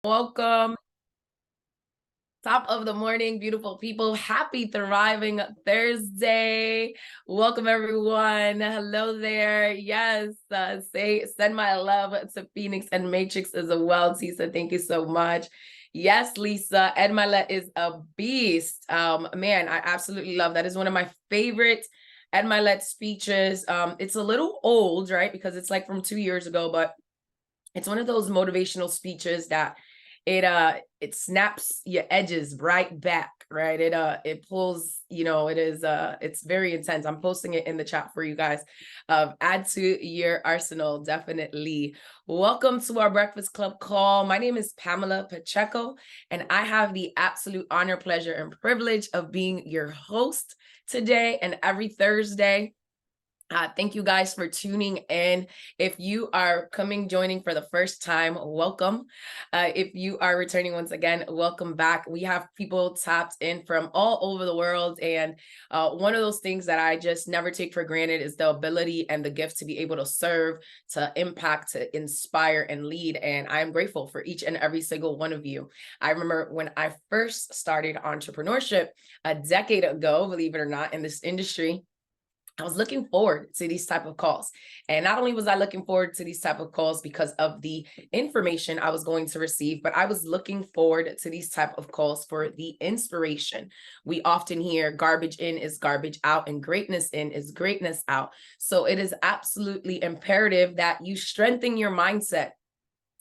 Welcome. Top of the morning, beautiful people. Happy Thriving Thursday. Welcome, everyone. Hello there. Yes, send my love to Phoenix and Matrix as well. Tisa, thank you so much. Yes, Lisa, Ed Milet is a beast. Man, I absolutely love that. Is one of my favorite Ed Milet speeches. It's a little old, right? Because it's like from 2 years ago, but it's one of those motivational speeches that it snaps your edges right back, right? It pulls, it's very intense. I'm posting it in the chat for you guys. Add to your arsenal, definitely. Welcome to our Breakfast Club call. My name is Pamela Pacheco, and I have the absolute honor, pleasure, and privilege of being your host today and every Thursday. Thank you guys for tuning in. If you are joining for the first time, welcome. If you are returning once again, welcome back. We have people tapped in from all over the world. And one of those things that I just never take for granted is the ability and the gift to be able to serve, to impact, to inspire, and lead. And I'm grateful for each and every single one of you. I remember when I first started entrepreneurship a decade ago, believe it or not, in this industry, I was looking forward to these type of calls. And not only was I looking forward to these type of calls because of the information I was going to receive, but I was looking forward to these type of calls for the inspiration. We often hear garbage in is garbage out and greatness in is greatness out. So it is absolutely imperative that you strengthen your mindset,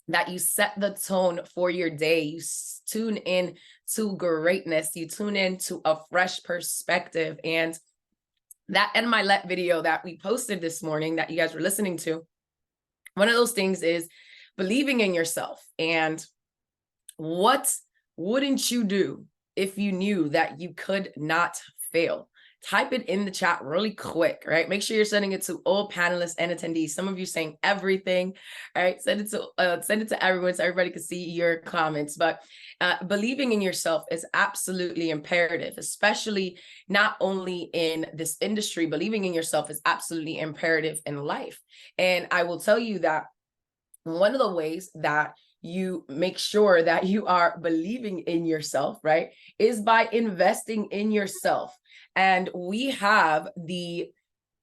that you set the tone for your day. You tune in to greatness. You tune in to a fresh perspective. And that and my let video that we posted this morning that you guys were listening to, one of those things is believing in yourself. And what wouldn't you do if you knew that you could not fail? Type it in the chat really quick, right? Make sure you're sending it to all panelists and attendees. Some of you saying everything, all right? Send it to everyone so everybody can see your comments. But believing in yourself is absolutely imperative, especially not only in this industry. Believing in yourself is absolutely imperative in life. And I will tell you that one of the ways that you make sure that you are believing in yourself, right, is by investing in yourself. And we have the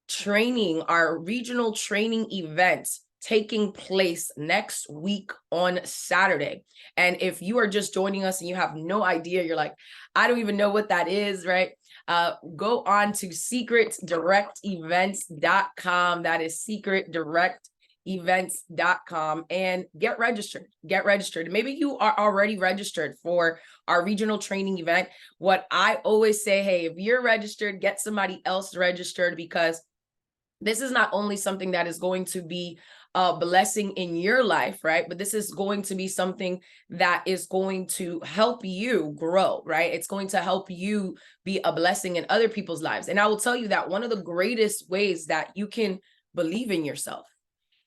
training, our regional training event taking place next week on Saturday. And if you are just joining us and you have no idea, you're like, I don't even know what that is, right? Go on to secretdirectevents.com. That is secretdirectevents.com and get registered. Maybe you are already registered for our regional training event. What I always say, hey, if you're registered, get somebody else registered, because this is not only something that is going to be a blessing in your life, right? But this is going to be something that is going to help you grow, right? It's going to help you be a blessing in other people's lives. And I will tell you that one of the greatest ways that you can believe in yourself,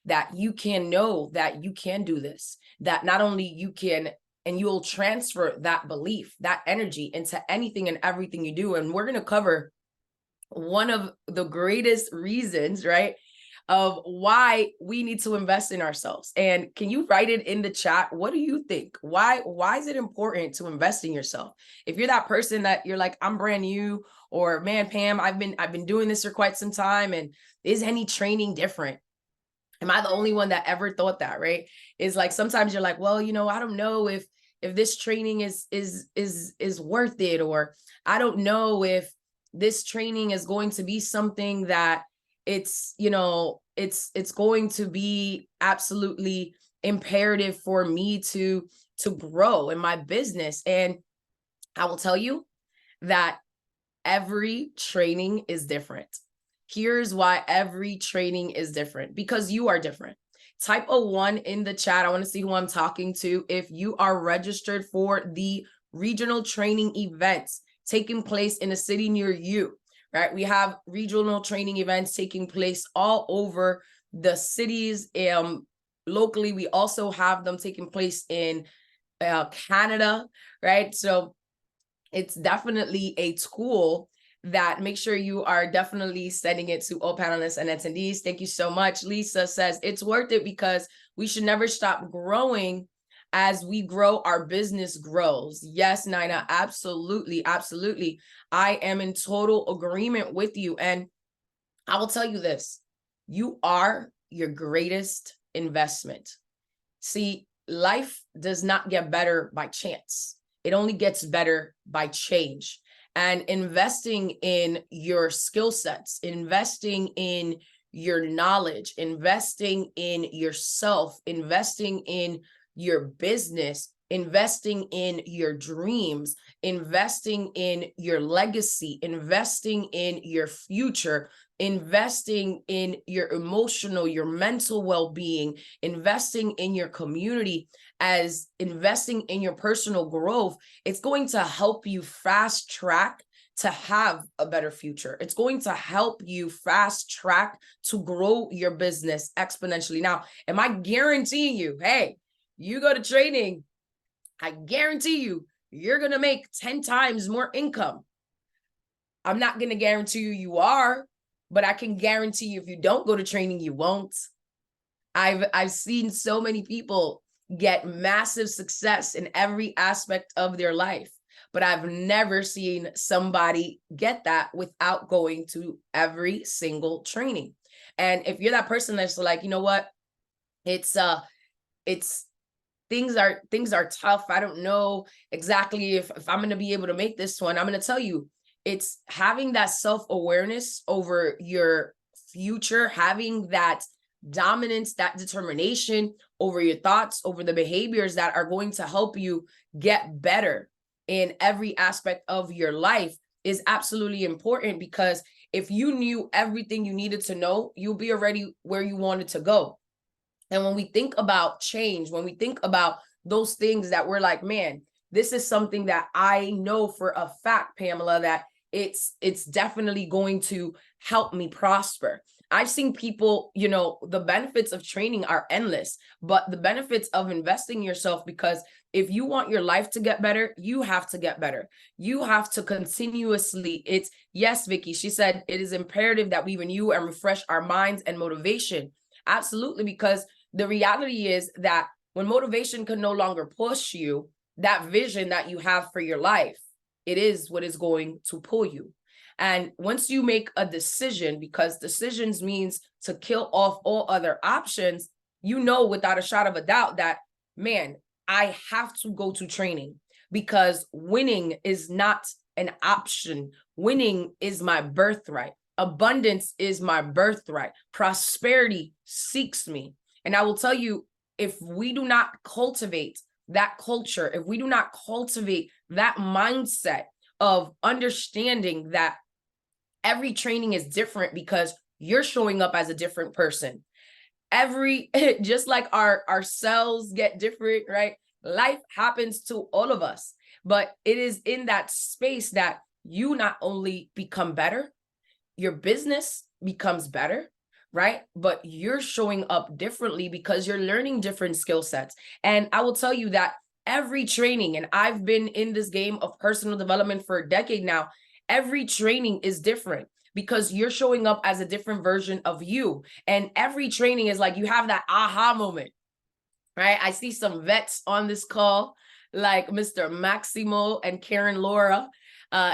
that you can know that you can do this, that not only you can, and you'll transfer that belief, that energy into anything and everything you do. And we're going to cover one of the greatest reasons, right, of why we need to invest in ourselves. And can you write it in the chat? What do you think? Why is it important to invest in yourself? If you're that person that you're like, I'm brand new, or man, Pam, I've been doing this for quite some time, and is any training different? Am I the only one that ever thought that, right? Is like, sometimes you're like, well, I don't know if this training is worth it, or I don't know if this training is going to be something that it's going to be absolutely imperative for me to grow in my business. And I will tell you that every training is different. Here's why every training is different: because you are different. Type a 1 in the chat. I want to see who I'm talking to. If you are registered for the regional training events taking place in a city near you, right? We have regional training events taking place all over the cities. Locally, we also have them taking place in Canada, right? So it's definitely a tool that make sure you are definitely sending it to all panelists and attendees. Thank you so much. Lisa says it's worth it because we should never stop growing As we grow, our business grows. Yes, Nina, absolutely, absolutely. I am in total agreement with you. And I will tell you this, you are your greatest investment. See, life does not get better by chance. It only gets better by change. And investing in your skill sets, investing in your knowledge, investing in yourself, investing in your business, investing in your dreams, investing in your legacy, investing in your future, investing in your emotional, your mental well-being, investing in your community, as investing in your personal growth, it's going to help you fast track to have a better future. It's going to help you fast track to grow your business exponentially. Now, am I guaranteeing you, hey, you go to training, I guarantee you, you're going to make 10 times more income. I'm not going to guarantee you are, but I can guarantee you if you don't go to training, you won't. I've seen so many people get massive success in every aspect of their life, but I've never seen somebody get that without going to every single training. And if you're that person that's like, you know what, it's things are tough. I don't know exactly if I'm going to be able to make this one. I'm going to tell you, it's having that self-awareness over your future, having that dominance, that determination over your thoughts, over the behaviors that are going to help you get better in every aspect of your life is absolutely important, because if you knew everything you needed to know, you'll be already where you wanted to go. And when we think about change, when we think about those things that we're like, man, this is something that I know for a fact, Pamela, that it's definitely going to help me prosper. I've seen people, you know, the benefits of training are endless, but the benefits of investing in yourself, because if you want your life to get better, you have to get better. You have to continuously, yes, Vicky, she said, it is imperative that we renew and refresh our minds and motivation. Absolutely, because the reality is that when motivation can no longer push you, that vision that you have for your life, it is what is going to pull you. And once you make a decision, because decisions means to kill off all other options, you know without a shot of a doubt that, man, I have to go to training, because winning is not an option. Winning is my birthright. Abundance is my birthright. Prosperity seeks me. And I will tell you, if we do not cultivate that culture, if we do not cultivate that mindset of understanding that every training is different because you're showing up as a different person. Just like our cells get different, right? Life happens to all of us, but it is in that space that you not only become better, your business becomes better, right? But you're showing up differently because you're learning different skill sets. And I will tell you that every training, and I've been in this game of personal development for a decade now, every training is different because you're showing up as a different version of you. And every training is like, you have that aha moment, right? I see some vets on this call, like Mr. Maximo and Karen Laura,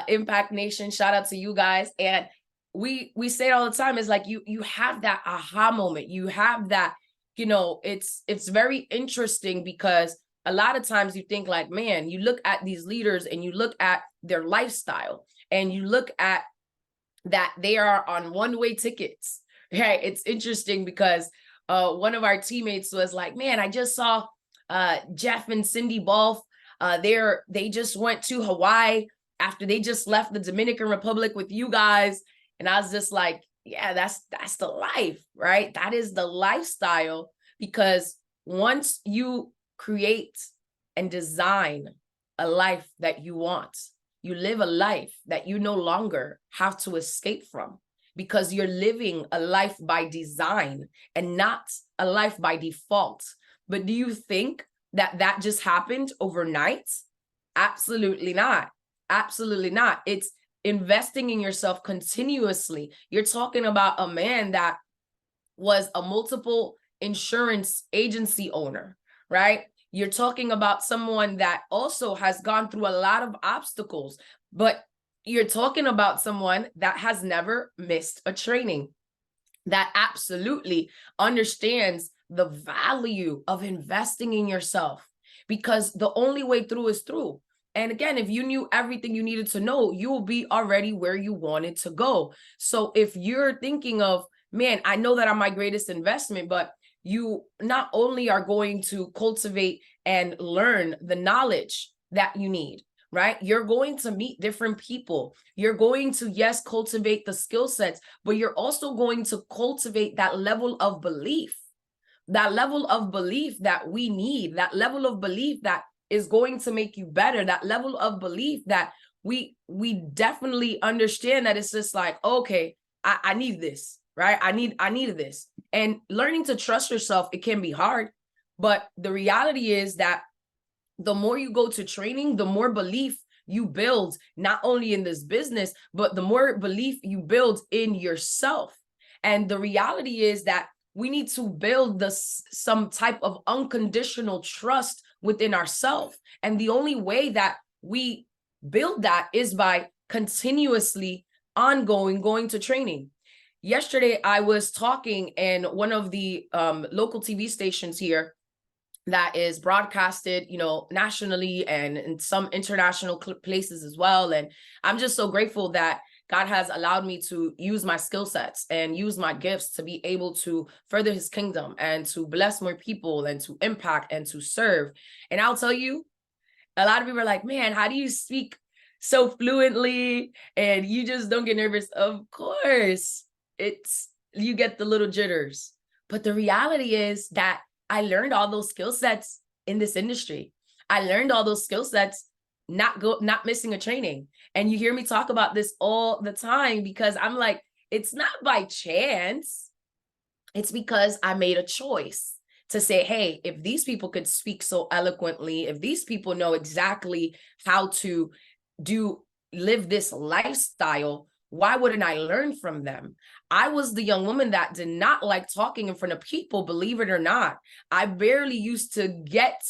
Impact Nation, shout out to you guys. And we say it all the time, is like you have that aha moment. You have that, you know, it's very interesting because a lot of times you think like, man, you look at these leaders and you look at their lifestyle and you look at that they are on one-way tickets, right? It's interesting because one of our teammates was like, man, I just saw Jeff and Cindy Balf. They just went to Hawaii after they just left the Dominican Republic with you guys. And I was just like, yeah, that's the life, right? That is the lifestyle, because once you create and design a life that you want, you live a life that you no longer have to escape from, because you're living a life by design and not a life by default. But do you think that that just happened overnight? Absolutely not. Absolutely not. It's investing in yourself continuously. You're talking about a man that was a multiple insurance agency owner, right? You're talking about someone that also has gone through a lot of obstacles, but you're talking about someone that has never missed a training, that absolutely understands the value of investing in yourself, because the only way through is through. And again, if you knew everything you needed to know, you will be already where you wanted to go. So if you're thinking of, man, I know that I'm my greatest investment, but you not only are going to cultivate and learn the knowledge that you need, right? You're going to meet different people. You're going to, yes, cultivate the skill sets, but you're also going to cultivate that level of belief, that level of belief that we need, that level of belief that is going to make you better, that level of belief that we definitely understand that it's just like, okay, I need this, right? I needed this. And learning to trust yourself, it can be hard, but the reality is that the more you go to training, the more belief you build, not only in this business, but the more belief you build in yourself. And the reality is that we need to build some type of unconditional trust within ourselves. And the only way that we build that is by continuously going to training. Yesterday, I was talking in one of the local TV stations here that is broadcasted, nationally and in some international places as well. And I'm just so grateful that God has allowed me to use my skill sets and use my gifts to be able to further his kingdom and to bless more people and to impact and to serve. And I'll tell you, a lot of people are like, man, how do you speak so fluently and you just don't get nervous? Of course, you get the little jitters. But the reality is that I learned all those skill sets in this industry. I learned all those skill sets not missing a training. And you hear me talk about this all the time because I'm like, it's not by chance. It's because I made a choice to say, hey, if these people could speak so eloquently, if these people know exactly how to live this lifestyle, why wouldn't I learn from them? I was the young woman that did not like talking in front of people, believe it or not. I barely used to get,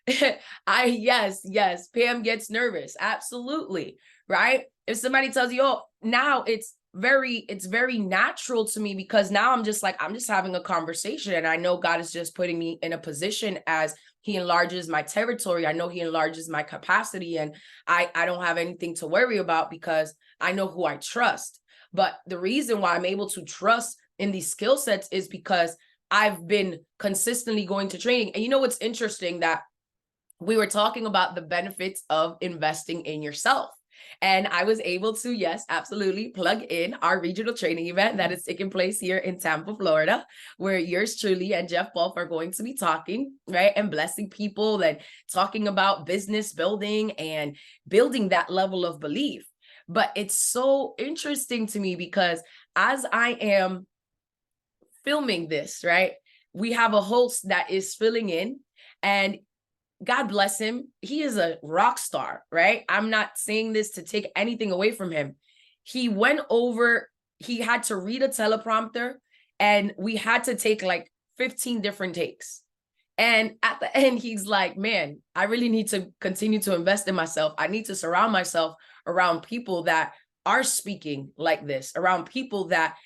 yes, Pam gets nervous. Absolutely. Right. If somebody tells you, oh, now it's very natural to me because now I'm just having a conversation and I know God is just putting me in a position as he enlarges my territory. I know he enlarges my capacity and I don't have anything to worry about because I know who I trust. But the reason why I'm able to trust in these skill sets is because I've been consistently going to training. And you know what's interesting, that we were talking about the benefits of investing in yourself. And I was able to, yes, absolutely plug in our regional training event that is taking place here in Tampa, Florida, where yours truly and Jeff Wolf are going to be talking, right? And blessing people and talking about business building and building that level of belief. But it's so interesting to me because as I am filming this, right, we have a host that is filling in, and God bless him. He is a rock star, right? I'm not saying this to take anything away from him. He went over, he had to read a teleprompter and we had to take like 15 different takes. And at the end, he's like, man, I really need to continue to invest in myself. I need to surround myself around people that are speaking like this, around people that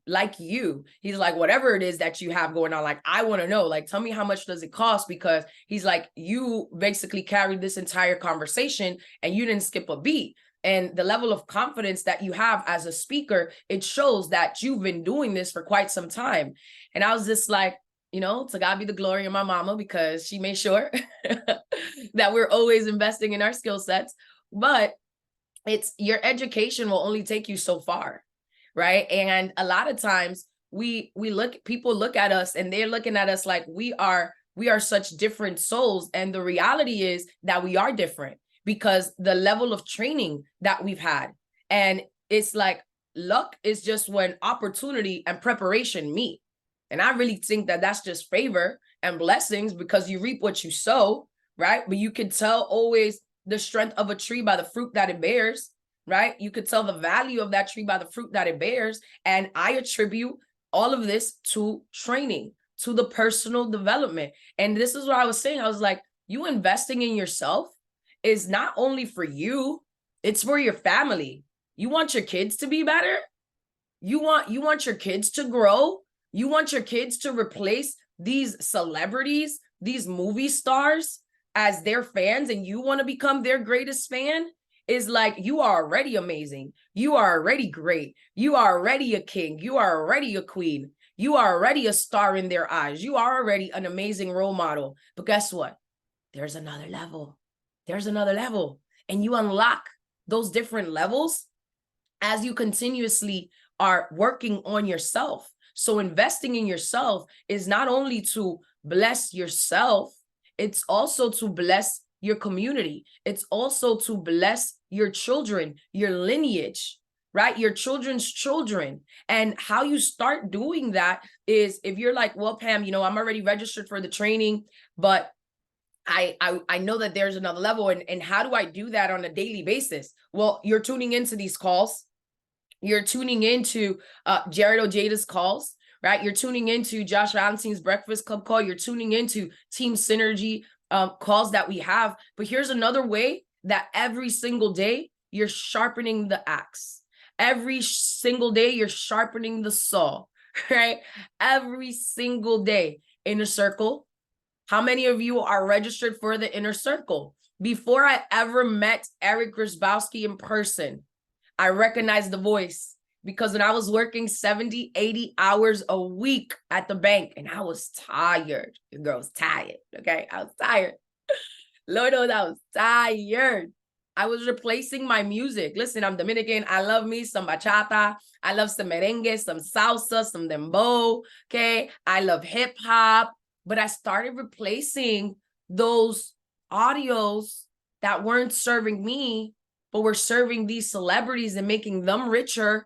like you. He's like, whatever it is that you have going on, like, I want to know, like, tell me how much does it cost? Because he's like, you basically carried this entire conversation and you didn't skip a beat. And the level of confidence that you have as a speaker, it shows that you've been doing this for quite some time. And I was just like, to God be the glory of my mama, because she made sure that we're always investing in our skill sets. But it's your education will only take you so far. Right. And a lot of times people look at us and they're looking at us like we are such different souls. And the reality is that we are different because the level of training that we've had. And it's like luck is just when opportunity and preparation meet. And I really think that that's just favor and blessings because you reap what you sow. Right. But you can tell always the strength of a tree by the fruit that it bears. Right? You could tell the value of that tree by the fruit that it bears. And I attribute all of this to training, to the personal development. And this is what I was saying. I was like, you investing in yourself is not only for you, it's for your family. You want your kids to be better. You want your kids to grow. You want your kids to replace these celebrities, these movie stars as their fans, and you want to become their greatest fan. Is like, you are already amazing. You are already great. You are already a king. You are already a queen. You are already a star in their eyes. You are already an amazing role model. But guess what? There's another level. There's another level. And you unlock those different levels as you continuously are working on yourself. So investing in yourself is not only to bless yourself, it's also to bless your community. It's also to bless your children, your lineage, right? Your children's children. And how you start doing that is, if you're like, well, Pam, I'm already registered for the training, but I know that there's another level. And how do I do that on a daily basis? Well, you're tuning into these calls. You're tuning into Jared Ojada's calls, right? You're tuning into Josh Valentin's Breakfast Club call. You're tuning into Team Synergy calls that we have. But here's another way that every single day you're sharpening the axe. Every single day you're sharpening the saw, right? Every single day. Inner Circle. How many of you are registered for the Inner Circle? Before I ever met Eric Grzybowski in person, I recognized the voice, because when I was working 70, 80 hours a week at the bank, and I was tired. The girl was tired, okay? I was tired. Lord knows I was tired. I was replacing my music. Listen, I'm Dominican. I love me some bachata. I love some merengue, some salsa, some dembow, okay? I love hip hop. But I started replacing those audios that weren't serving me, but were serving these celebrities and making them richer,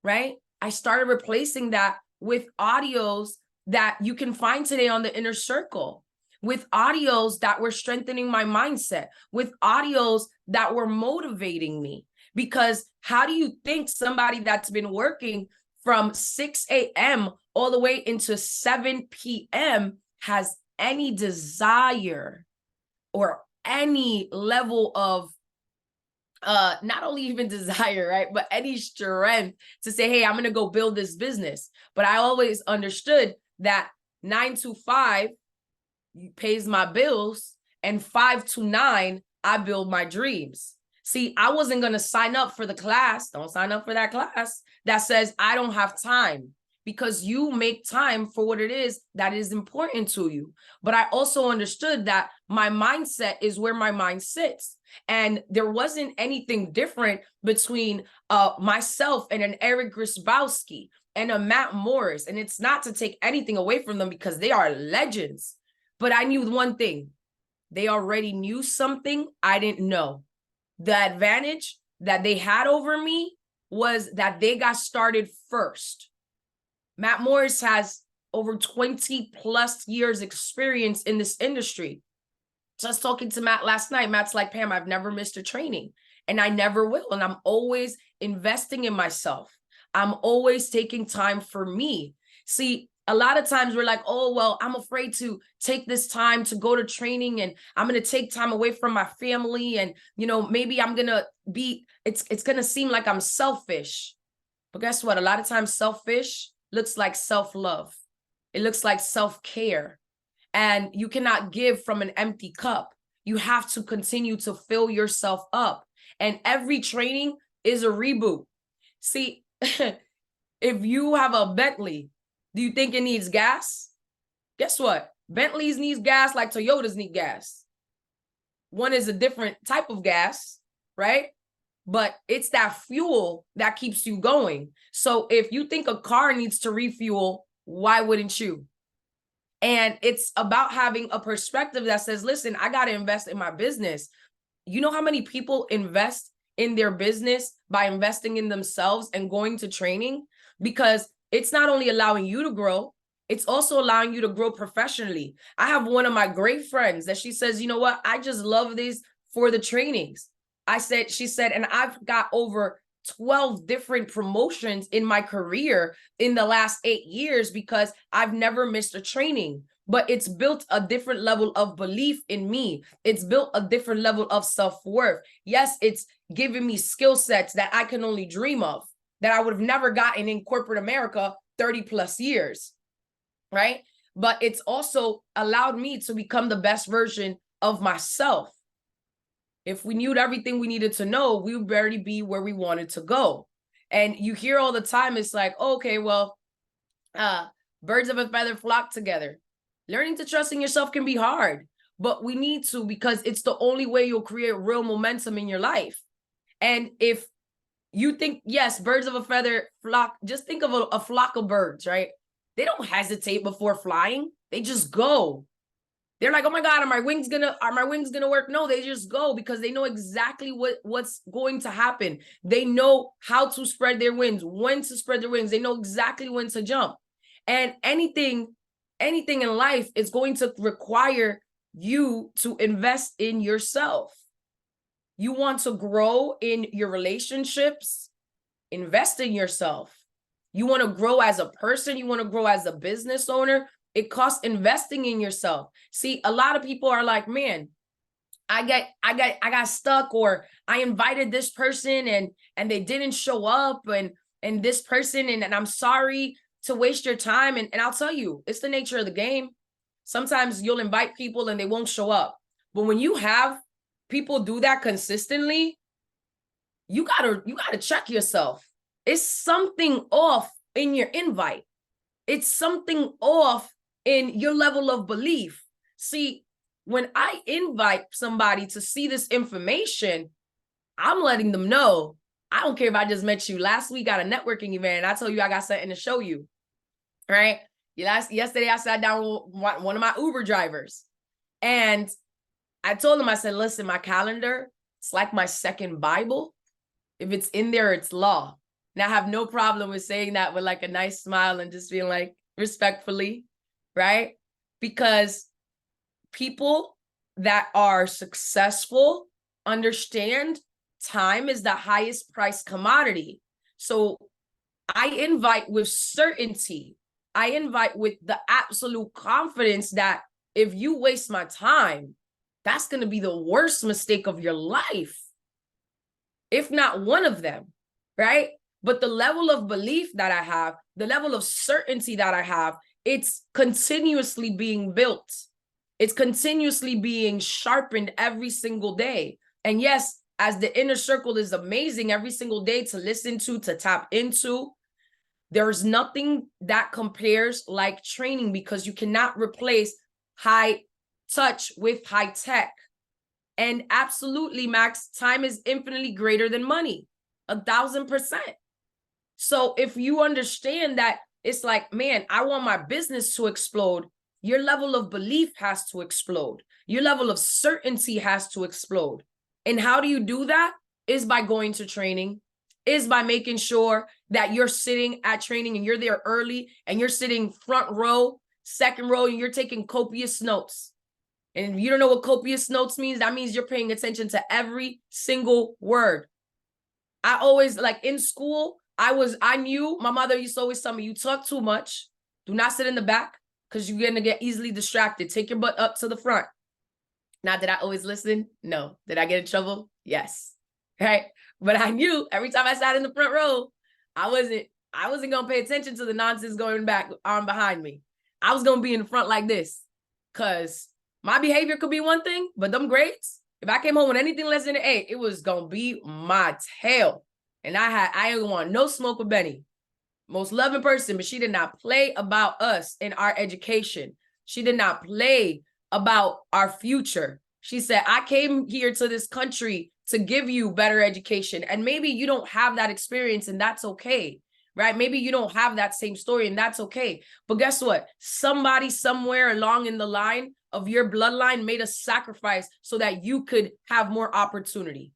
right? I started replacing that with audios that you can find today on the Inner Circle, with audios that were strengthening my mindset, with audios that were motivating me. Because how do you think somebody that's been working from 6 a.m. all the way into 7 p.m. has any desire or any level of not only even desire, right, but any strength to say, hey, I'm going to go build this business? But I always understood that 9 to 5 pays my bills, and 5 to 9, I build my dreams. See, I wasn't going to sign up for the class. Don't sign up for that class that says I don't have time, because you make time for what it is that is important to you. But I also understood that my mindset is where my mind sits. And there wasn't anything different between myself and an Eric Grzybowski and a Matt Morris. And it's not to take anything away from them, because they are legends. But I knew one thing. They already knew something I didn't know. The advantage that they had over me was that they got started first. Matt Morris has over 20 plus years experience in this industry. Just talking to Matt last night, Matt's like, Pam, I've never missed a training, and I never will. And I'm always investing in myself. I'm always taking time for me. See, a lot of times we're like, oh, well, I'm afraid to take this time to go to training, and I'm going to take time away from my family. And, maybe I'm going to be, it's going to seem like I'm selfish. But guess what? A lot of times selfish looks like self-love. It looks like self-care. And you cannot give from an empty cup. You have to continue to fill yourself up. And every training is a reboot. See, if you have a Bentley, do you think it needs gas? Guess what? Bentleys needs gas like Toyotas need gas. One is a different type of gas, right? But it's that fuel that keeps you going. So if you think a car needs to refuel, why wouldn't you? And it's about having a perspective that says, listen, I got to invest in my business. You know how many people invest in their business by investing in themselves and going to training? Because it's not only allowing you to grow, it's also allowing you to grow professionally. I have one of my great friends that she says, you know what? I just love this for the trainings. She said, and I've got over 12 different promotions in my career in the last 8 years because I've never missed a training. but it's built a different level of belief in me. It's built a different level of self-worth. Yes, it's giving me skill sets that I can only dream of, that I would have never gotten in corporate America 30 plus years, right? But it's also allowed me to become the best version of myself. If we knew everything we needed to know, we would already be where we wanted to go. And you hear all the time, it's like, okay, well, birds of a feather flock together. Learning to trust in yourself can be hard, but we need to, because it's the only way you'll create real momentum in your life. And if you think, yes, birds of a feather flock, just think of a flock of birds, right? They don't hesitate before flying. They just go. They're like, oh my God, are my wings gonna work? No, they just go because they know exactly what's going to happen. They know how to spread their wings, when to spread their wings. They know exactly when to jump. And anything in life is going to require you to invest in yourself. You want to grow in your relationships, invest in yourself. You want to grow as a person, you want to grow as a business owner, it costs investing in yourself. See, a lot of people are like, man, I got stuck, or I invited this person and they didn't show up, and this person, and I'm sorry to waste your time. And I'll tell you, it's the nature of the game. Sometimes you'll invite people and they won't show up. But when you have people do that consistently, you gotta check yourself. It's something off in your invite. It's something off in your level of belief. See, when I invite somebody to see this information, I'm letting them know, I don't care if I just met you last week at a networking event and I told you I got something to show you, right? Yesterday I sat down with one of my Uber drivers and I told him, I said, listen, my calendar, it's like my second Bible. If it's in there, it's law. And I have no problem with saying that with like a nice smile and just being like, respectfully, right? Because people that are successful understand time is the highest price commodity. So I invite with certainty. I invite with the absolute confidence that if you waste my time, that's going to be the worst mistake of your life, if not one of them, right? But the level of belief that I have, the level of certainty that I have, it's continuously being built. It's continuously being sharpened every single day. And yes, as the inner circle is amazing every single day to listen to tap into, there's nothing that compares like training, because you cannot replace high touch with high tech. And absolutely, Max, time is infinitely greater than money, 1,000%. So if you understand that, it's like, man, I want my business to explode, your level of belief has to explode. Your level of certainty has to explode. And how do you do that? Is by going to training, is by making sure that you're sitting at training and you're there early and you're sitting front row, second row, and you're taking copious notes. And if you don't know what copious notes means, that means you're paying attention to every single word. I always, like in school, I knew, my mother used to always tell me, you talk too much. Do not sit in the back because you're going to get easily distracted. Take your butt up to the front. Now, did I always listen? No. Did I get in trouble? Yes. Right. But I knew every time I sat in the front row, I wasn't going to pay attention to the nonsense going back on behind me. I was going to be in the front like this, because my behavior could be one thing, but them grades, if I came home with anything less than an 8, it was going to be my tail. And I didn't want no smoke with Benny. Most loving person, but she did not play about us in our education. She did not play about our future. She said, I came here to this country to give you better education. And maybe you don't have that experience, and that's okay, right? Maybe you don't have that same story, and that's okay. But guess what? Somebody somewhere along in the line of your bloodline made a sacrifice so that you could have more opportunity.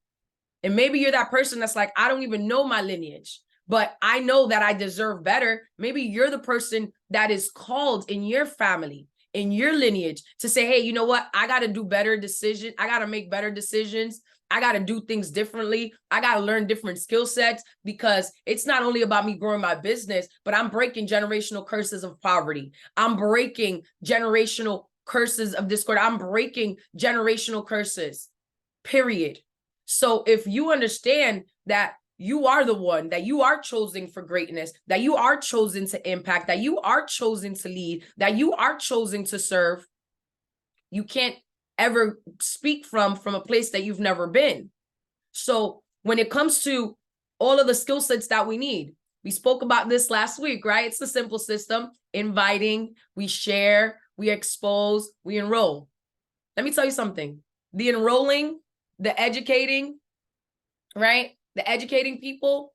And maybe you're that person that's like, I don't even know my lineage, but I know that I deserve better. Maybe you're the person that is called in your family, in your lineage to say, hey, you know what? I got to do better decisions. I got to make better decisions. I got to do things differently. I got to learn different skill sets, because it's not only about me growing my business, but I'm breaking generational curses of poverty. I'm breaking generational curses of discord. I'm breaking generational curses, period. So if you understand that you are the one, that you are chosen for greatness, that you are chosen to impact, that you are chosen to lead, that you are chosen to serve, you can't ever speak from a place that you've never been. So when it comes to all of the skill sets that we need, we spoke about this last week, right? It's the simple system: inviting, we share, we expose, we enroll. Let me tell you something. The enrolling, the educating, right? The educating people,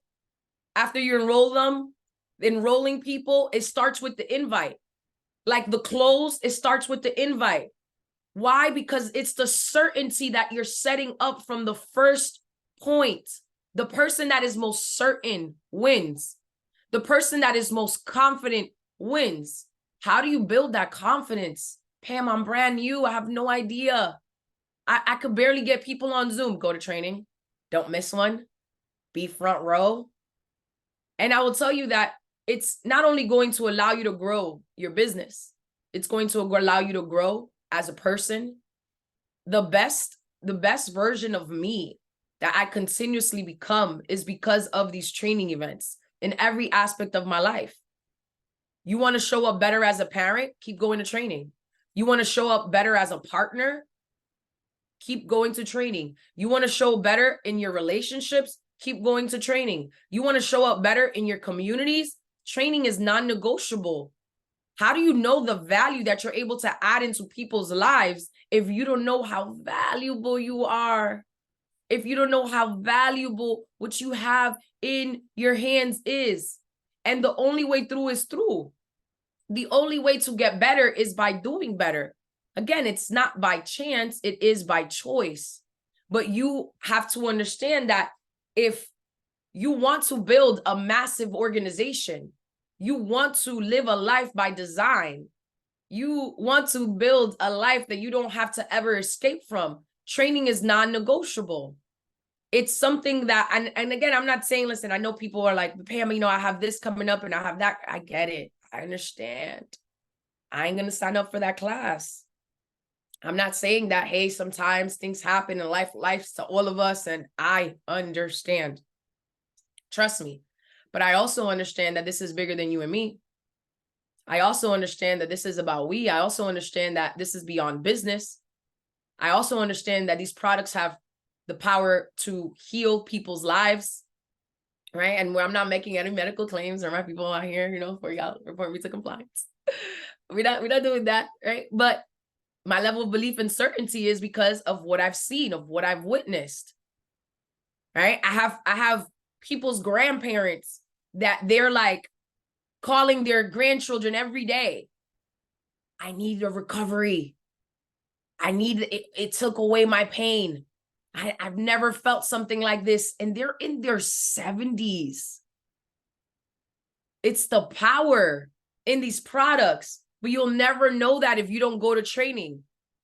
after you enroll them, enrolling people, it starts with the invite. Like the close, it starts with the invite. Why? Because it's the certainty that you're setting up from the first point. The person that is most certain wins. The person that is most confident wins. How do you build that confidence? Pam, I'm brand new. I have no idea. I could barely get people on Zoom. Go to training. Don't miss one. Be front row. And I will tell you that it's not only going to allow you to grow your business, it's going to allow you to grow as a person. The best version of me that I continuously become is because of these training events in every aspect of my life. You want to show up better as a parent? Keep going to training. You want to show up better as a partner? Keep going to training. You want to show better in your relationships? Keep going to training. You want to show up better in your communities? Training is non-negotiable. How do you know the value that you're able to add into people's lives if you don't know how valuable you are? If you don't know how valuable what you have in your hands is? And the only way through is through. The only way to get better is by doing better. Again, it's not by chance, it is by choice. But you have to understand that if you want to build a massive organization, you want to live a life by design, you want to build a life that you don't have to ever escape from, training is non-negotiable. It's something that, and again, I'm not saying, listen, I know people are like, Pam, you know, I have this coming up and I have that. I get it. I understand. I ain't going to sign up for that class. I'm not saying that, hey, sometimes things happen in life's to all of us, and I understand. Trust me. But I also understand that this is bigger than you and me. I also understand that this is about we. I also understand that this is beyond business. I also understand that these products have the power to heal people's lives, right? And where I'm not making any medical claims, or my people out here, you know, for y'all report me to compliance. We're not doing that, right? But my level of belief and certainty is because of what I've seen, of what I've witnessed, right? I have people's grandparents that they're like calling their grandchildren every day. I need a recovery. I need it took away my pain. I've never felt something like this. And they're in their 70s. It's the power in these products, but you'll never know that if you don't go to training.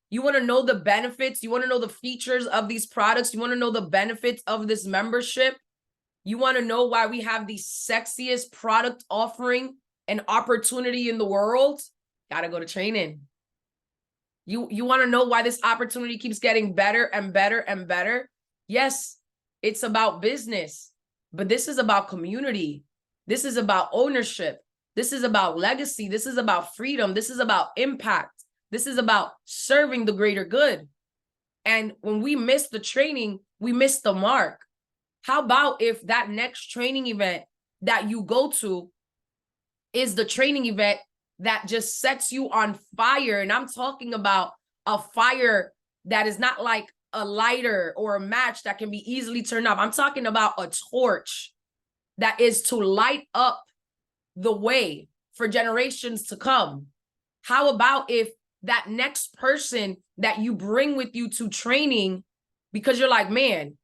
You want to know the benefits. You want to know the features of these products. You want to know the benefits of this membership. You want to know why we have the sexiest product offering and opportunity in the world. Got to go to training. You want to know why this opportunity keeps getting better and better and better? Yes, it's about business, but this is about community. This is about ownership. This is about legacy. This is about freedom. This is about impact. This is about serving the greater good. And when we miss the training, we miss the mark. How about if that next training event that you go to is the training event that just sets you on fire? And I'm talking about a fire that is not like a lighter or a match that can be easily turned off. I'm talking about a torch that is to light up the way for generations to come. How about if that next person that you bring with you to training, because you're like, man,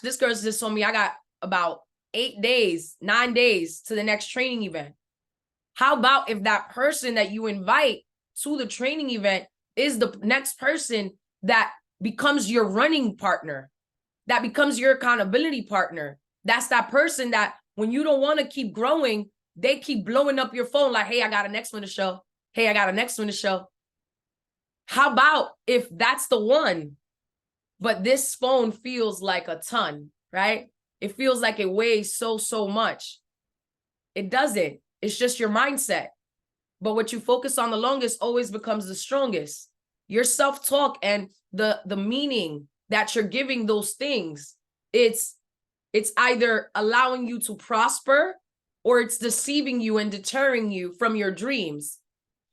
this girl just told me I got about 9 days to the next training event. How about if that person that you invite to the training event is the next person that becomes your running partner, that becomes your accountability partner. That's that person that when you don't want to keep growing, they keep blowing up your phone like, hey, I got a next one to show. Hey, I got a next one to show. How about if that's the one, but this phone feels like a ton, right? It feels like it weighs so much. It doesn't. It's just your mindset. But what you focus on the longest always becomes the strongest. Your self-talk and the meaning that you're giving those things, it's either allowing you to prosper or it's deceiving you and deterring you from your dreams.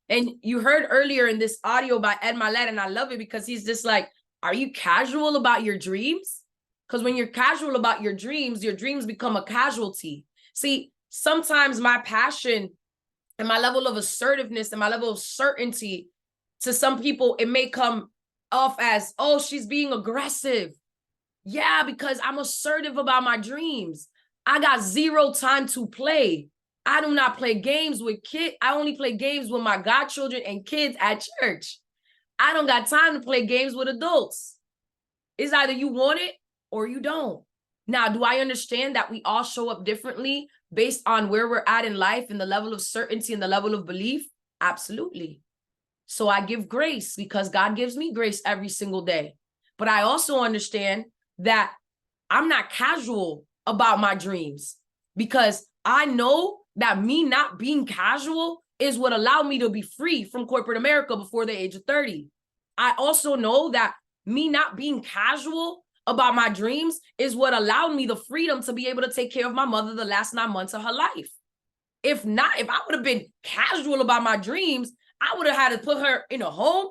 And you heard earlier in this audio by Ed Milet, and I love it because he's just like, are you casual about your dreams? Because when you're casual about your dreams become a casualty. See, sometimes my passion and my level of assertiveness and my level of certainty, to some people, it may come off as, oh, she's being aggressive. Yeah, because I'm assertive about my dreams. I got zero time to play. I do not play games with kids. I only play games with my godchildren and kids at church. I don't got time to play games with adults. It's either you want it or you don't. Now, do I understand that we all show up differently based on where we're at in life and the level of certainty and the level of belief? Absolutely. So I give grace because God gives me grace every single day. But I also understand that I'm not casual about my dreams because I know that me not being casual is what allowed me to be free from corporate America before the age of 30. I also know that me not being casual about my dreams is what allowed me the freedom to be able to take care of my mother the last 9 months of her life. If I would have been casual about my dreams, I would have had to put her in a home.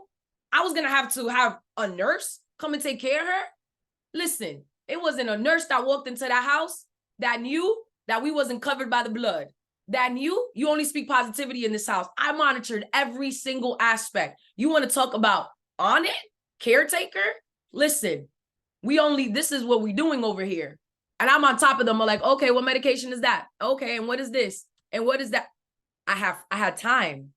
I was going to have a nurse come and take care of her. Listen, it wasn't a nurse that walked into that house that knew that we wasn't covered by the blood, that knew you only speak positivity in this house. I monitored every single aspect. You want to talk about on it, caretaker? Listen, this is what we're doing over here. And I'm on top of them. I'm like, okay, what medication is that? Okay, and what is this? And what is that? I had time.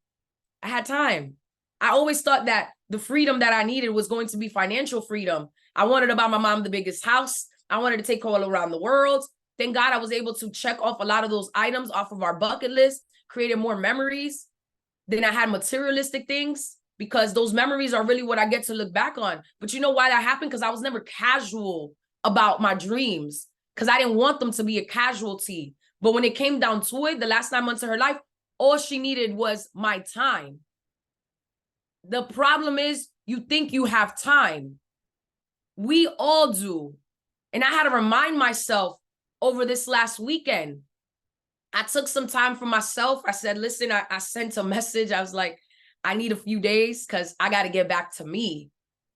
I always thought that the freedom that I needed was going to be financial freedom. I wanted to buy my mom the biggest house. I wanted to take her all around the world. Thank God I was able to check off a lot of those items off of our bucket list, created more memories. Then I had materialistic things because those memories are really what I get to look back on. But you know why that happened? Because I was never casual about my dreams because I didn't want them to be a casualty. But when it came down to it, the last 9 months of her life, all she needed was my time. The problem is you think you have time. We all do. And I had to remind myself over this last weekend. I took some time for myself. I said, listen, I sent a message. I was like, I need a few days because I got to get back to me.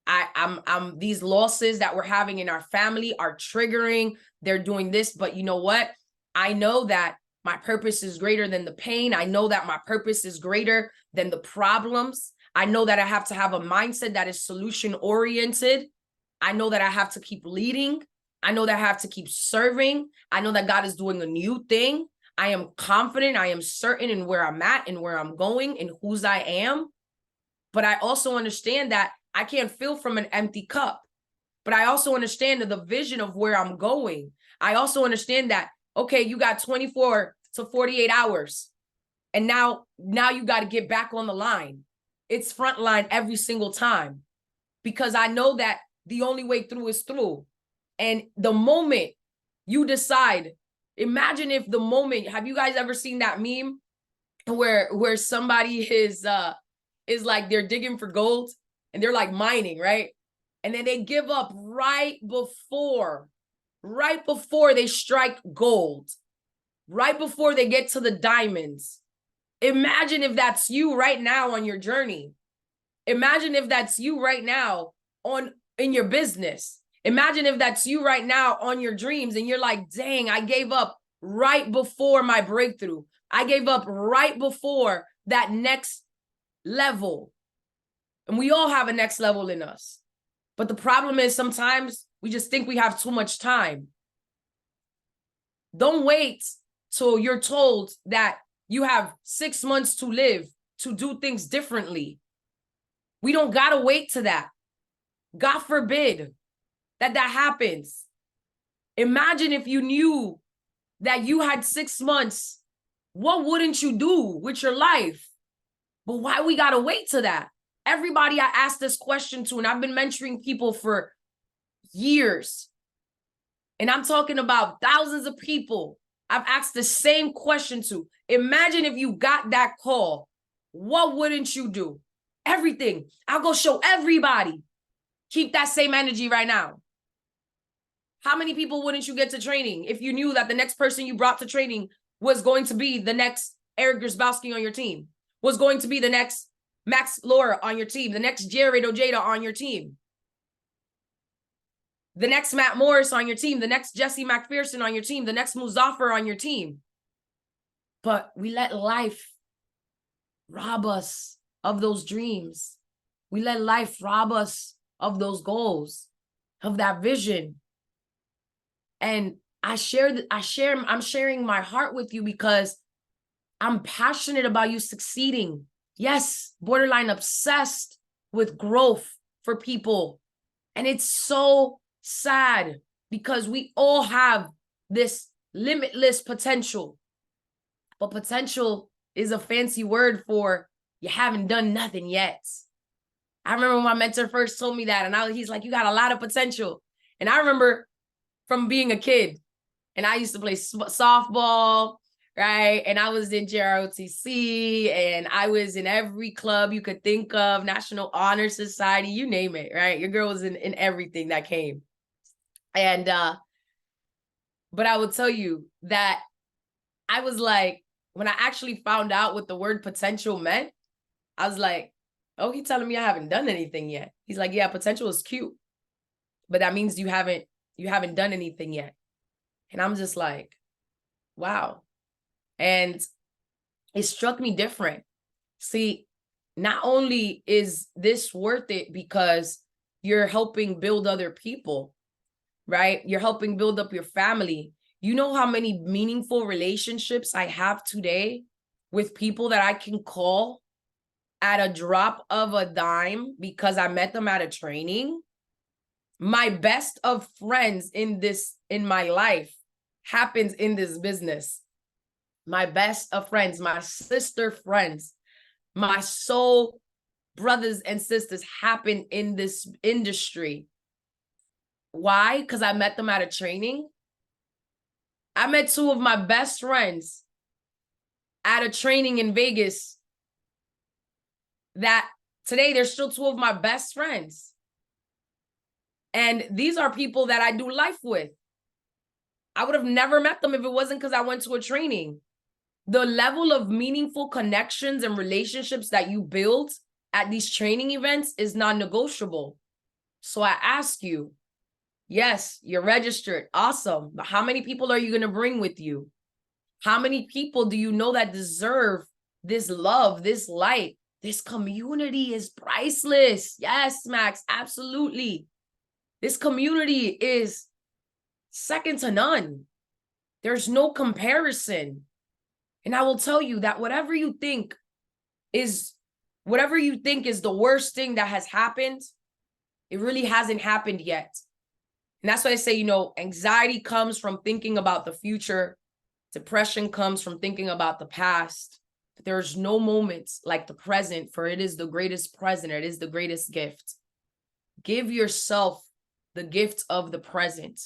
I'm these losses that we're having in our family are triggering. They're doing this, but you know what? I know that my purpose is greater than the pain. I know that my purpose is greater than the problems. I know that I have to have a mindset that is solution oriented. I know that I have to keep leading. I know that I have to keep serving. I know that God is doing a new thing. I am confident. I am certain in where I'm at and where I'm going and whose I am. But I also understand that I can't fill from an empty cup. But I also understand the vision of where I'm going. I also understand that, okay, you got 24 to 48 hours. And now you got to get back on the line. It's frontline every single time. Because I know that the only way through is through. And the moment you decide, imagine if the moment, have you guys ever seen that meme where somebody is like they're digging for gold and they're like mining, right? And then they give up right before they strike gold, right before they get to the diamonds. Imagine if that's you right now on your journey. Imagine if that's you right now in your business. Imagine if that's you right now on your dreams and you're like, dang, I gave up right before my breakthrough. I gave up right before that next level. And we all have a next level in us. But the problem is sometimes we just think we have too much time. Don't wait till you're told that you have 6 months to live to do things differently. We don't gotta wait to that. God forbid that happens. Imagine if you knew that you had 6 months, what wouldn't you do with your life? But why we gotta wait to that? Everybody I asked this question to, and I've been mentoring people for years, and I'm talking about thousands of people I've asked the same question to. Imagine if you got that call, what wouldn't you do? Everything. I'll go show everybody. Keep that same energy right now. How many people wouldn't you get to training if you knew that the next person you brought to training was going to be the next Eric Grzybowski on your team, was going to be the next Max Laura on your team, the next Jared Ojeda on your team, the next Matt Morris on your team, the next Jesse McPherson on your team, the next Muzaffar on your team? But we let life rob us of those dreams. We let life rob us of those goals, of that vision. And I'm sharing my heart with you because I'm passionate about you succeeding. Yes, borderline obsessed with growth for people. And it's so sad because we all have this limitless potential. But potential is a fancy word for you haven't done nothing yet. I remember when my mentor first told me that, and he's like, you got a lot of potential. And I remember from being a kid, and I used to play softball, right? And I was in JROTC, and I was in every club you could think of, National Honor Society, you name it, right? Your girl was in everything that came. And, but I will tell you that I was like, when I actually found out what the word potential meant, I was like, oh, he's telling me I haven't done anything yet. He's like, yeah, potential is cute, but that means you haven't done anything yet. And I'm just like, wow. And it struck me different. See, not only is this worth it because you're helping build other people, right? You're helping build up your family. You know how many meaningful relationships I have today with people that I can call at a drop of a dime because I met them at a training? My best of friends in my life happens in this business. My best of friends, my sister friends, my soul brothers and sisters happen in this industry. Why? Because I met them at a training. I met two of my best friends at a training in Vegas that today they're still two of my best friends. And these are people that I do life with. I would have never met them if it wasn't because I went to a training. The level of meaningful connections and relationships that you build at these training events is non-negotiable. So I ask you, yes, you're registered. Awesome. But how many people are you going to bring with you? How many people do you know that deserve this love, this light? This community is priceless. Yes, Max, absolutely. This community is second to none. There's no comparison. And I will tell you that whatever you think is the worst thing that has happened, it really hasn't happened yet. And that's why I say, anxiety comes from thinking about the future. Depression comes from thinking about the past. But there's no moments like the present, for it is the greatest present. It is the greatest gift. Give yourself the gift of the present.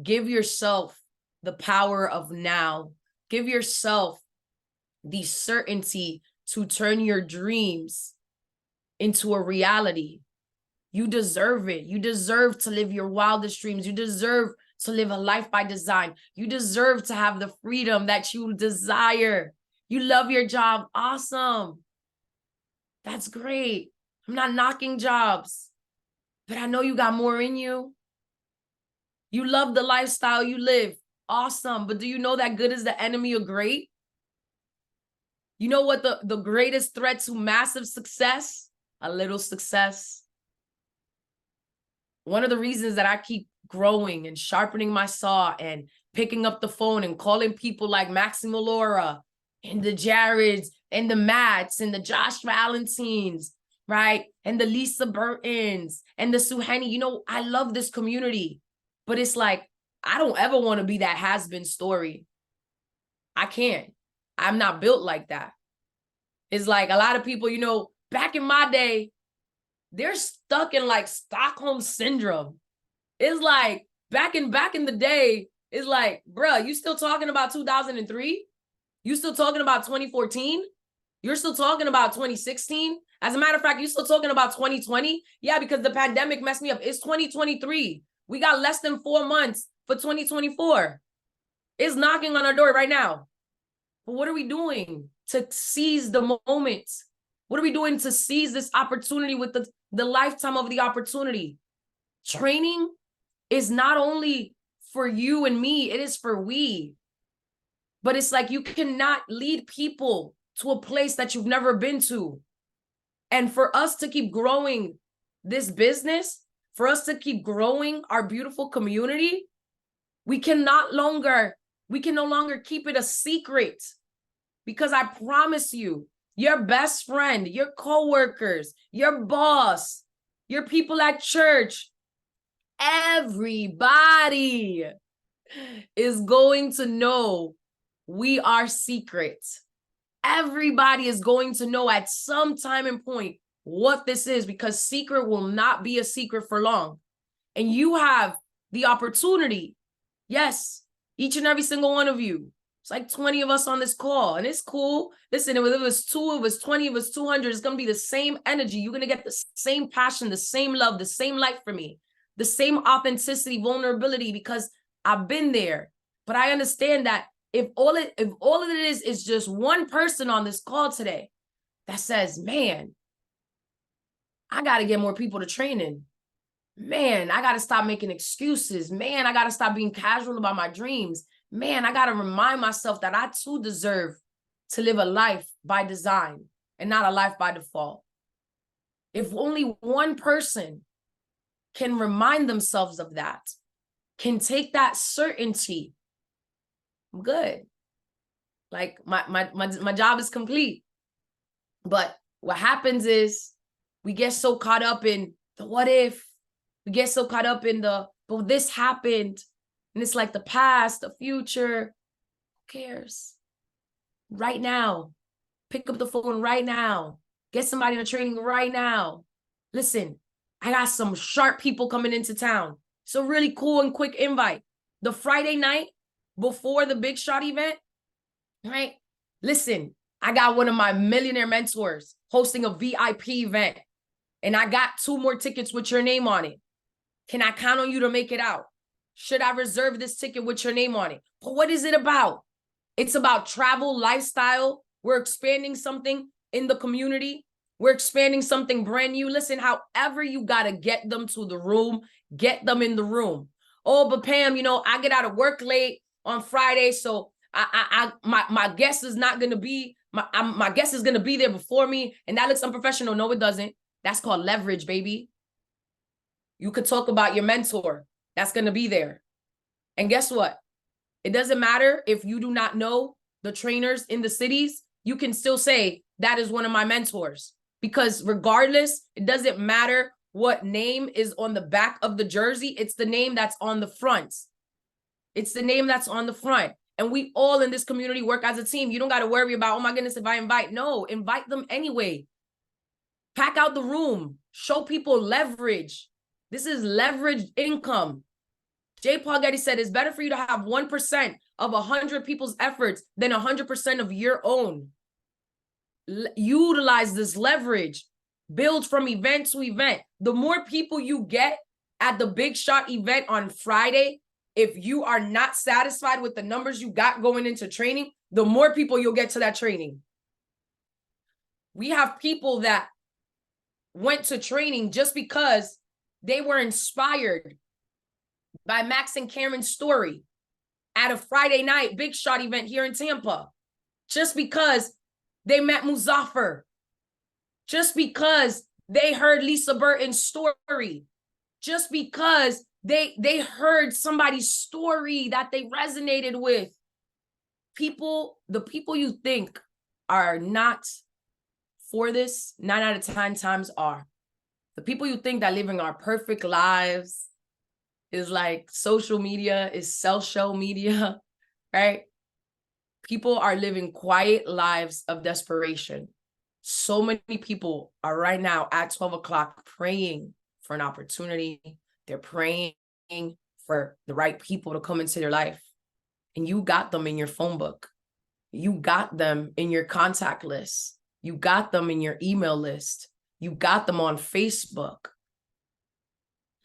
Give yourself the power of now. Give yourself the certainty to turn your dreams into a reality. You deserve it. You deserve to live your wildest dreams. You deserve to live a life by design. You deserve to have the freedom that you desire. You love your job. Awesome. That's great. I'm not knocking jobs, but I know you got more in you. You love the lifestyle you live. Awesome. But do you know that good is the enemy of great? You know what the greatest threat to massive success? A little success. One of the reasons that I keep growing and sharpening my saw and picking up the phone and calling people like Maximo Laura and the Jareds and the Matts and the Josh Valentines right? And the Lisa Burtons and the Suhani. You know, I love this community, but it's like, I don't ever want to be that has-been story. I can't. I'm not built like that. It's like a lot of people, you know, back in my day, they're stuck in like Stockholm syndrome. It's like back in the day, it's like, bruh, you still talking about 2003? You still talking about 2014? You're still talking about 2016? As a matter of fact, you're still talking about 2020? Yeah, because the pandemic messed me up. It's 2023. We got less than 4 months for 2024. It's knocking on our door right now. But what are we doing to seize the moment? What are we doing to seize this opportunity with the lifetime of the opportunity? Training is not only for you and me, it is for we. But it's like you cannot lead people to a place that you've never been to. And for us to keep growing this business, for us to keep growing our beautiful community, we can no longer keep it a secret. Because I promise you, your best friend, your coworkers, your boss, your people at church, everybody is going to know we are Seacret. Everybody is going to know at some time and point what this is, because Seacret will not be a secret for long. And you have the opportunity. Yes, each and every single one of you. It's like 20 of us on this call, and it's cool. Listen, if it was 2, it was 20, it was 200, it's going to be the same energy. You're going to get the same passion, the same love, the same light for me, the same authenticity, vulnerability, because I've been there. But I understand that if all it is just one person on this call today that says, man, I got to get more people to training. Man, I got to stop making excuses. Man, I got to stop being casual about my dreams. Man, I got to remind myself that I too deserve to live a life by design and not a life by default. If only one person can remind themselves of that, can take that certainty, I'm good. Like my job is complete. But what happens is we get so caught up in the what if. We get so caught up in the, but this happened. And it's like the past, the future. Who cares? Right now. Pick up the phone right now. Get somebody in a training right now. Listen, I got some sharp people coming into town. So really cool and quick invite. The Friday night before the Big Shot event, right? Listen, I got one of my millionaire mentors hosting a VIP event. And I got 2 more tickets with your name on it. Can I count on you to make it out? Should I reserve this ticket with your name on it? But what is it about? It's about travel, lifestyle. We're expanding something in the community. We're expanding something brand new. Listen, however you got to get them to the room, get them in the room. Oh, but Pam, you know, I get out of work late on Friday, so my guest is not going to be, my guest is going to be there before me, and that looks unprofessional. No, it doesn't. That's called leverage, baby. You could talk about your mentor. That's going to be there. And guess what? It doesn't matter if you do not know the trainers in the cities. You can still say, that is one of my mentors. Because regardless, it doesn't matter what name is on the back of the jersey. It's the name that's on the front. It's the name that's on the front. And we all in this community work as a team. You don't got to worry about, oh my goodness, if I invite. No, invite them anyway. Pack out the room. Show people leverage. This is leveraged income. J. Paul Getty said, it's better for you to have 1% of 100 people's efforts than 100% of your own. Utilize this leverage. Build from event to event. The more people you get at the Big Shot event on Friday, if you are not satisfied with the numbers you got going into training, the more people you'll get to that training. We have people that went to training just because they were inspired by Max and Karen's story at a Friday night Big Shot event here in Tampa. Just because they met Muzaffar. Just because they heard Lisa Burton's story. Just because they heard somebody's story that they resonated with. People, the people you think are not for this, 9 out of 10 times are. The people you think that living our perfect lives is like social media, is social media, right? People are living quiet lives of desperation. So many people are right now at 12 o'clock praying for an opportunity. They're praying for the right people to come into their life. And you got them in your phone book. You got them in your contact list. You got them in your email list. You got them on Facebook.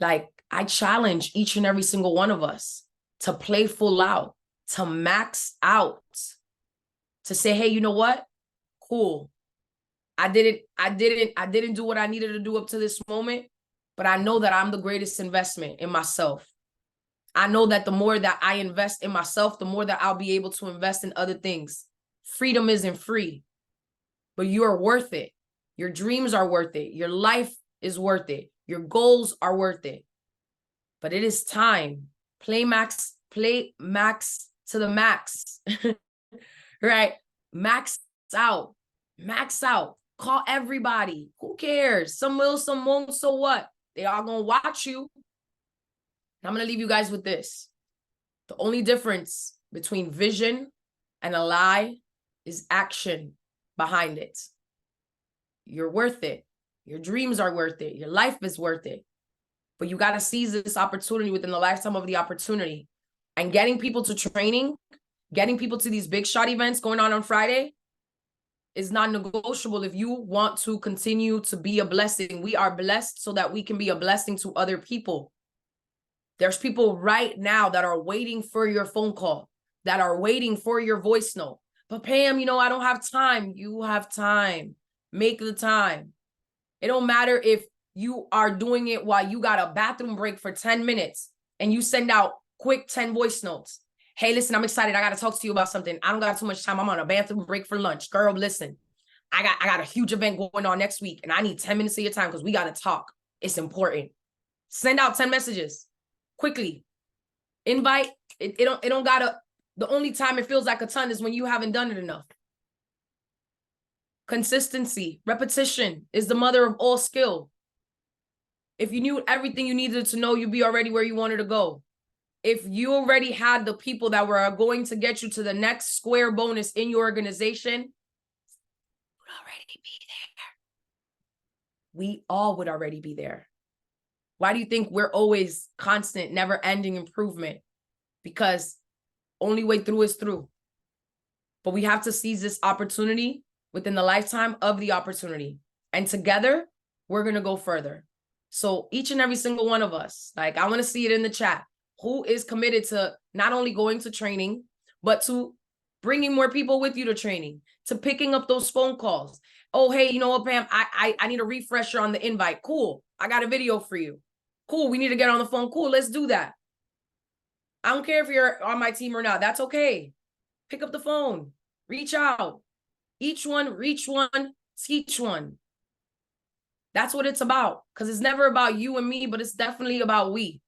Like, I challenge each and every single one of us to play full out, to max out, to say, hey, you know what? Cool. I didn't do what I needed to do up to this moment, but I know that I'm the greatest investment in myself. I know that the more that I invest in myself, the more that I'll be able to invest in other things. Freedom isn't free, but you are worth it. Your dreams are worth it. Your life is worth it. Your goals are worth it. But it is time. Play max to the max. Right? Max out. Max out. Call everybody. Who cares? Some will, some won't. So what? They all gonna watch you. I'm gonna leave you guys with this. The only difference between vision and a lie is action behind it. You're worth it. Your dreams are worth it. Your life is worth it. But you got to seize this opportunity within the lifetime of the opportunity. And getting people to training, getting people to these big shot events going on Friday is non-negotiable if you want to continue to be a blessing. We are blessed so that we can be a blessing to other people. There's people right now that are waiting for your phone call, that are waiting for your voice note. But Pam, I don't have time. You have time. Make the time. It don't matter if you are doing it while you got a bathroom break for 10 minutes and you send out quick 10 voice notes. Hey, listen, I'm excited. I got to talk to you about something. I don't got too much time. I'm on a bathroom break for lunch. Girl, listen, I got a huge event going on next week and I need 10 minutes of your time because we got to talk. It's important. Send out 10 messages quickly. Invite. It don't gotta, the only time it feels like a ton is when you haven't done it enough. Consistency, repetition is the mother of all skill. If you knew everything you needed to know, you'd be already where you wanted to go. If you already had the people that were going to get you to the next square bonus in your organization, you'd already be there. We all would already be there. Why do you think we're always constant, never-ending improvement? Because only way through is through. But we have to seize this opportunity within the lifetime of the opportunity. And together, we're going to go further. So each and every single one of us, like, I want to see it in the chat, who is committed to not only going to training, but to bringing more people with you to training, to picking up those phone calls. Oh, hey, you know what, Pam? I need a refresher on the invite. Cool. I got a video for you. Cool. We need to get on the phone. Cool. Let's do that. I don't care if you're on my team or not. That's okay. Pick up the phone. Reach out. Each one, reach one, teach one. That's what it's about. Because it's never about you and me, but it's definitely about we.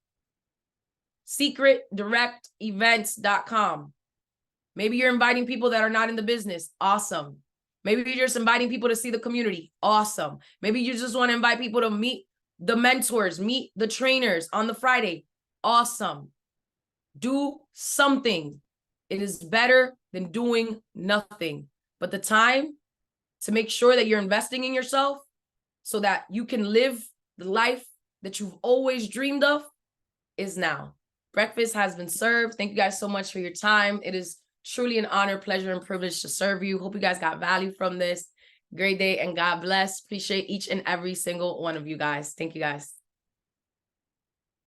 SeacretDirectEvents.com. Maybe you're inviting people that are not in the business. Awesome. Maybe you're just inviting people to see the community. Awesome. Maybe you just want to invite people to meet the mentors, meet the trainers on the Friday. Awesome. Do something. It is better than doing nothing. But the time to make sure that you're investing in yourself so that you can live the life that you've always dreamed of is now. Breakfast has been served. Thank you guys so much for your time. It is truly an honor, pleasure, and privilege to serve you. Hope you guys got value from this. Great day and God bless. Appreciate each and every single one of you guys. Thank you guys.